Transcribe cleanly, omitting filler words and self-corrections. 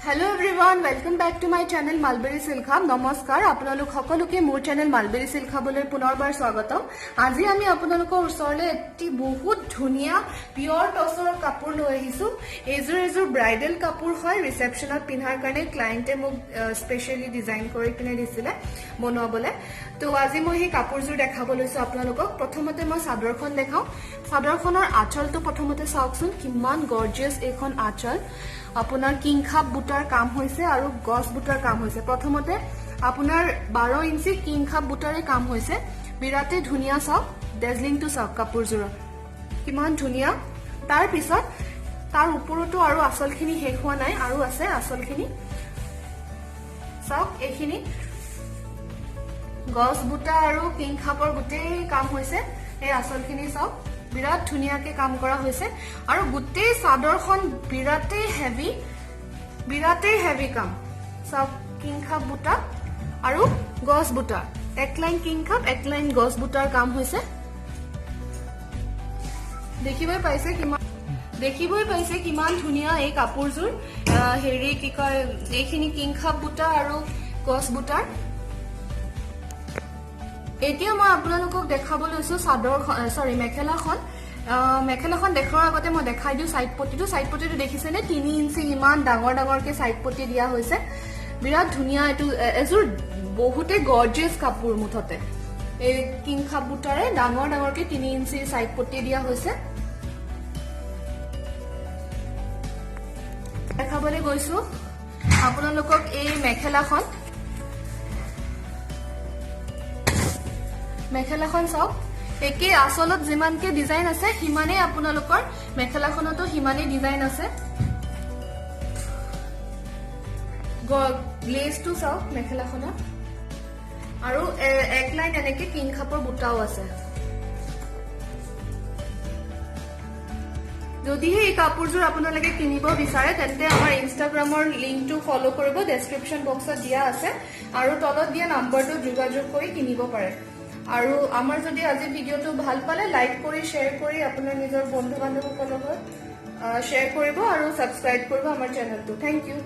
Hello everyone, welcome back to my channel Mulberry Silk Hub. নমস্কাৰ আপোনালোক সকলোকে মোৰ চেনেল Mulberry Silk Hubলৈ পুনৰবাৰ স্বাগতম। আজি আমি আপোনালোকৰ ওচৰলৈ এটি বহুত ধুনীয়া পিওৰ টছৰ কাপোৰ লৈ আহিছো। এজোৰ ব্ৰাইডাল কাপোৰ হয়, ৰিসেপশনত পিন্ধাৰ কাৰণে ক্লায়েন্টে মোক স্পেশালি ডিজাইন কৰি কিনে দিছিলে বনাবলে। তো আজি মই এই কাপোৰজোৰ দেখাব লৈছো আপোনালোকক। প্ৰথমতে মই চাদৰখন দেখাও। চাদৰখনৰ আঁচলটো প্ৰথমতে চাওকচোন, কিমান গৰ্জিয়াস এইখন আঁচল। আপোনাৰ কিংখাপ বুটাৰ কাম হৈছে আৰু গছ বুটাৰ কাম হৈছে। প্ৰথমতে আপোনাৰ 12 ইঞ্চি কিংখাপ বুটাৰে কাম হৈছে। বিৰাটে ধুনীয়া চাওক, ডেজলিংটো চাওক কাপোৰজোৰৰ কিমান ধুনীয়া। তাৰ পিছত তাৰ ওপৰতো আৰু আঁচলখিনি শেষ হোৱা নাই, আৰু আছে আঁচলখিনি চাওক। এইখিনি গছ বুটা আৰু কিংখাপৰ গোটেই কাম হৈছে। এই আঁচলখিনি চাওক, বিৰাট ধুনীয়াকে কাম কৰা হৈছে। আৰু গোটেই চাদৰখন বিৰাটেই হেভি কাম চাওক। কিংখাপ বুটা আৰু গছ বুটা, এক লাইন কিংখাপ এক লাইন গছ বুটাৰ কাম হৈছে। দেখিবই পাইছে কিমান ধুনীয়া এই কাপোৰজোৰ। হেৰি কি কয়, এইখিনি কিংখাপ বুটা আৰু গছ বুটাৰ। এতিয়া মই আপোনালোকক দেখাব লৈছো মেখেলাখন। মেখেলাখন দেখাৰ আগতে মই দেখাই দিওঁ সাইড পটিটো দেখিছেনে? 3 ইঞ্চি ইমান ডাঙৰকে সাইড পটি দিয়া হৈছে। বিৰাট ধুনীয়া, এইটো এজোৰ বহুতে গৰ্জিয়াস কাপোৰ। মুঠতে এই কিংখাপ বুটাৰে ডাঙৰকে 3 ইঞ্চি সাইড পটি দিয়া হৈছে। দেখাবলৈ গৈছো আপোনালোকক এই মেখেলাখন চাওক। একে আঁচলত যিমানকে ডিজাইন আছে সিমানেই আপোনালোকৰ মেখেলাখনতো সিমানেই ডিজাইন আছে। গ্লেজটো চাওক মেখেলাখনত, আৰু এক লাইন এনেকে কিংখাপৰ বুটাও আছে। যদিহে এই কাপোৰজোৰ আপোনালোকে কিনিব বিচাৰে তেন্তে আমাৰ ইনষ্টাগ্ৰামৰ লিংকটো ফলো কৰিব, ডেছক্ৰিপশ্যন বক্সত দিয়া আছে, আৰু তলত দিয়া নম্বৰটো যোগাযোগ কৰি কিনিব পাৰে। আৰু আমাৰ যদি আজি ভিডিঅ'টো ভাল পালে লাইক কৰি শ্বেয়াৰ কৰি আপোনাৰ নিজৰ বন্ধু বান্ধৱীসকলৰ লগত শ্বেয়াৰ কৰিব আৰু সাবস্ক্ৰাইব কৰিব আমাৰ চেনেলটো। Thank U.